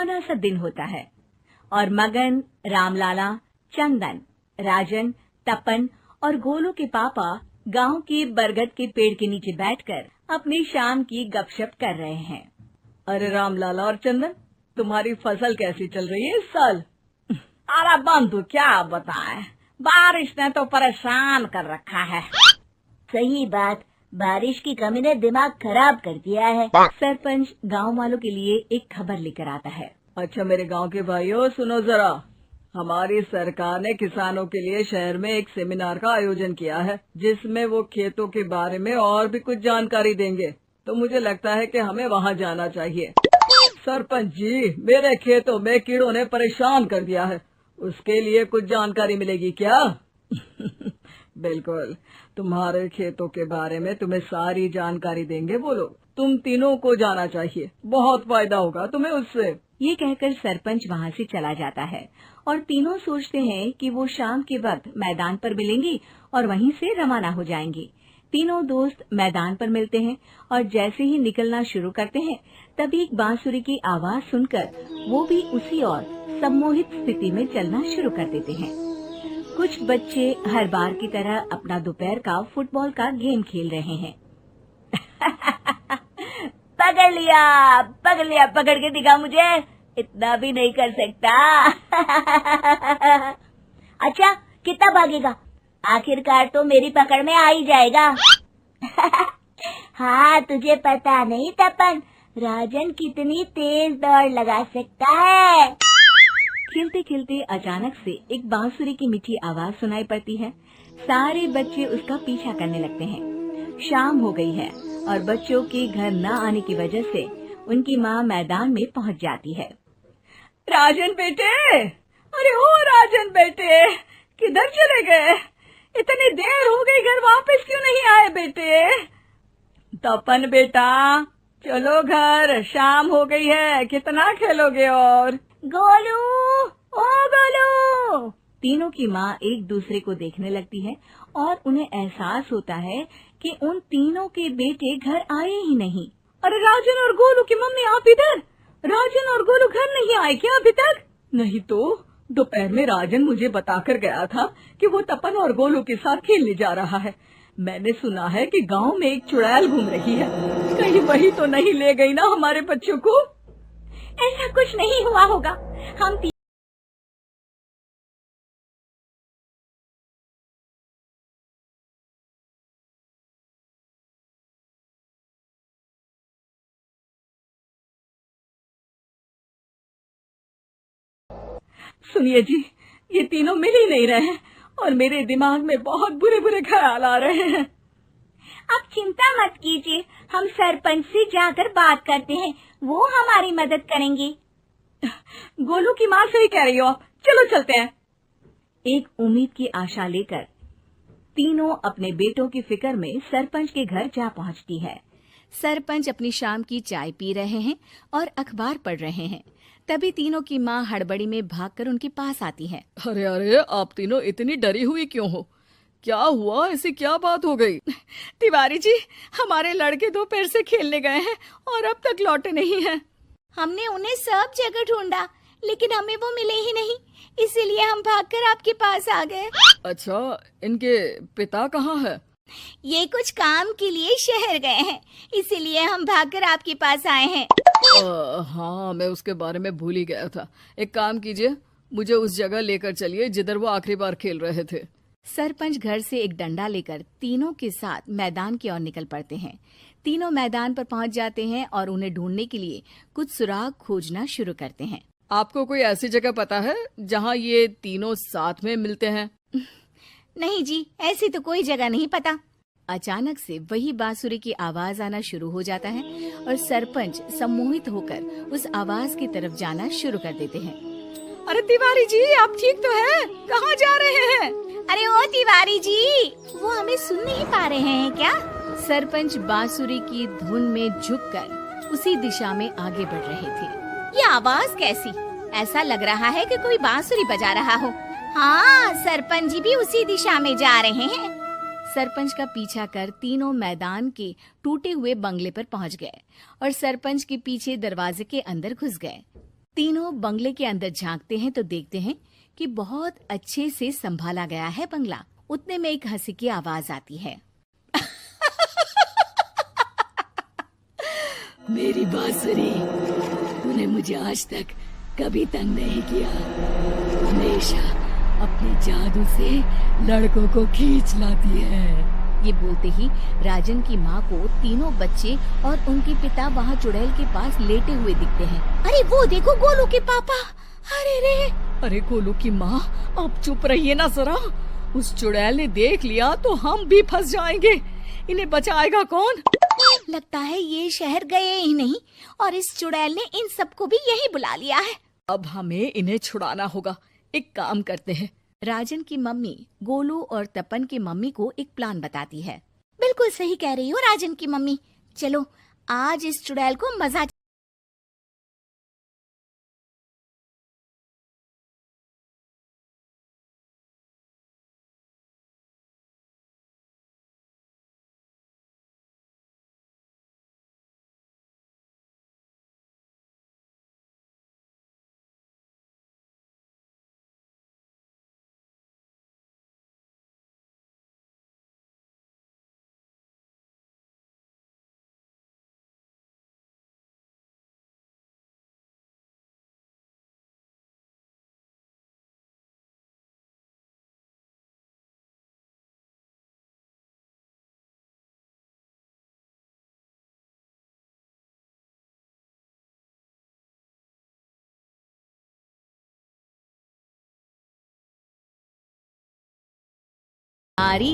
सुहाना सा दिन होता है और मगन, रामलाला, चंदन, राजन, तपन और गोलू के पापा गांव के बरगद के पेड़ के नीचे बैठकर अपनी शाम की गपशप कर रहे हैं। अरे रामलाला और चंदन, तुम्हारी फसल कैसी चल रही है इस साल? अरे बंधु, क्या बताएं, बारिश ने तो परेशान कर रखा है। सही बात, बारिश की कमी ने दिमाग खराब कर दिया है। सरपंच गांव वालों के लिए एक खबर लेकर आता है। अच्छा मेरे गांव के भाइयों, सुनो जरा। हमारी सरकार ने किसानों के लिए शहर में एक सेमिनार का आयोजन किया है, जिसमें वो खेतों के बारे में और भी कुछ जानकारी देंगे। तो मुझे लगता है कि हमें वहां जाना चाहिए। सरपंच जी, मेरे खेतों में कीड़ों ने परेशान कर दिया है, उसके लिए कुछ जानकारी मिलेगी क्या? बिल्कुल, तुम्हारे खेतों के बारे में तुम्हें सारी जानकारी देंगे वो लोग। तुम तीनों को जाना चाहिए, बहुत फायदा होगा तुम्हें उससे। ये कहकर सरपंच वहाँ से चला जाता है और तीनों सोचते हैं कि वो शाम के वक्त मैदान पर मिलेंगे और वहीं से रवाना हो जाएंगे। तीनों दोस्त मैदान पर मिलते हैं और जैसे ही निकलना शुरू करते हैं तभी एक बांसुरी की आवाज सुनकर वो भी उसी ओर सम्मोहित स्थिति में चलना शुरू कर देते हैं। कुछ बच्चे हर बार की तरह अपना दोपहर का फुटबॉल का गेम खेल रहे हैं। पकड़ लिया, पकड़ के दिखा मुझे, इतना भी नहीं कर सकता। अच्छा, कितना भागेगा? आखिरकार तो मेरी पकड़ में आ ही जाएगा। हाँ, तुझे पता नहीं तपन, राजन कितनी तेज दौड़ लगा सकता है। खेलते खेलते अचानक से एक बांसुरी की मीठी आवाज सुनाई पड़ती है। सारे बच्चे उसका पीछा करने लगते हैं। शाम हो गई है और बच्चों के घर न आने की वजह से उनकी माँ मैदान में पहुँच जाती है। राजन बेटे, अरे ओ राजन बेटे, किधर चले गए? इतनी देर हो गई, घर वापस क्यों नहीं आए बेटे? तपन बेटा, चलो घर, शाम हो गई है, कितना खेलोगे? और गोलू, ओ गोलू। तीनों की माँ एक दूसरे को देखने लगती है और उन्हें एहसास होता है कि उन तीनों के बेटे घर आए ही नहीं। अरे राजन और गोलू की मम्मी, आप इधर? राजन और गोलू घर नहीं आए क्या अभी तक? नहीं तो दोपहर में राजन मुझे बताकर गया था कि वो तपन और गोलू के साथ खेलने जा रहा है। मैंने सुना है कि गांव में एक चुड़ैल घूम रही है, कहीं वही तो नहीं ले गई ना हमारे बच्चों को? ऐसा कुछ नहीं हुआ होगा। हम सुनिए जी, ये तीनों मिल ही नहीं रहे हैं और मेरे दिमाग में बहुत बुरे बुरे ख्याल आ रहे हैं। आप चिंता मत कीजिए, हम सरपंच से जाकर बात करते हैं, वो हमारी मदद करेंगे। गोलू की माँ सही कह रही हो आप, चलो चलते हैं। एक उम्मीद की आशा लेकर तीनों अपने बेटों की फिक्र में सरपंच के घर जा पहुंचती है। सरपंच अपनी शाम की चाय पी रहे हैं और अखबार पढ़ रहे हैं। तभी तीनों की माँ हड़बड़ी में भागकर उनके पास आती है। अरे अरे, आप तीनों इतनी डरी हुई क्यों हो? क्या हुआ? ऐसी क्या बात हो गई? तिवारी जी, हमारे लड़के दोपहर से खेलने गए हैं और अब तक लौटे नहीं हैं। हमने उन्हें सब जगह ढूंढा, लेकिन हमें वो मिले ही नहीं, इसीलिए हम भागकर आपके पास आ गए। अच्छा, इनके पिता कहाँ है? ये कुछ काम के लिए शहर गए हैं, इसीलिए हम भागकर आपके पास आए हैं। हाँ, मैं उसके बारे में भूल ही गया था। एक काम कीजिए, मुझे उस जगह लेकर चलिए जिधर वो आखिरी बार खेल रहे थे। सरपंच घर से एक डंडा लेकर तीनों के साथ मैदान की ओर निकल पड़ते हैं। तीनों मैदान पर पहुंच जाते हैं और उन्हें ढूंढने के लिए कुछ सुराग खोजना शुरू करते हैं। आपको कोई ऐसी जगह पता है जहाँ ये तीनों साथ में मिलते हैं? नहीं जी, ऐसी तो कोई जगह नहीं पता। अचानक से वही बांसुरी की आवाज आना शुरू हो जाता है और सरपंच सम्मोहित होकर उस आवाज की तरफ जाना शुरू कर देते हैं। अरे तिवारी जी, आप ठीक तो हैं? कहाँ जा रहे हैं? अरे ओ तिवारी जी, वो हमें सुन नहीं पा रहे हैं क्या? सरपंच बांसुरी की धुन में झुककर उसी दिशा में आगे बढ़ रहे थे। ये आवाज कैसी? ऐसा लग रहा है कि कोई बांसुरी बजा रहा हो। हाँ, सरपंच जी भी उसी दिशा में जा रहे हैं। सरपंच का पीछा कर तीनों मैदान के टूटे हुए बंगले पर पहुंच गए और सरपंच के पीछे दरवाजे के अंदर घुस गए। तीनों बंगले के अंदर झांकते हैं तो देखते हैं कि बहुत अच्छे से संभाला गया है बंगला। उतने में एक हंसी की आवाज आती है। मेरी बांसुरी, तूने मुझे आज तक कभी तंग नहीं किया। हमेशा अपने जादू से लड़कों को खींच लाती है। ये बोलते ही राजन की माँ को तीनों बच्चे और उनके पिता वहाँ चुड़ैल के पास लेटे हुए दिखते हैं। अरे वो देखो गोलू के पापा। अरे रे, अरे गोलू की माँ, अब चुप रहिए ना जरा। उस चुड़ैल ने देख लिया तो हम भी फंस जाएंगे। इन्हें बचाएगा कौन? लगता है ये शहर गए ही नहीं और इस चुड़ैल ने इन सबको भी यही बुला लिया है। अब हमें इन्हें छुड़ाना होगा। एक काम करते हैं। राजन की मम्मी गोलू और तपन की मम्मी को एक प्लान बताती है। बिल्कुल सही कह रही हो राजन की मम्मी। चलो आज इस चुड़ैल को मजा आरी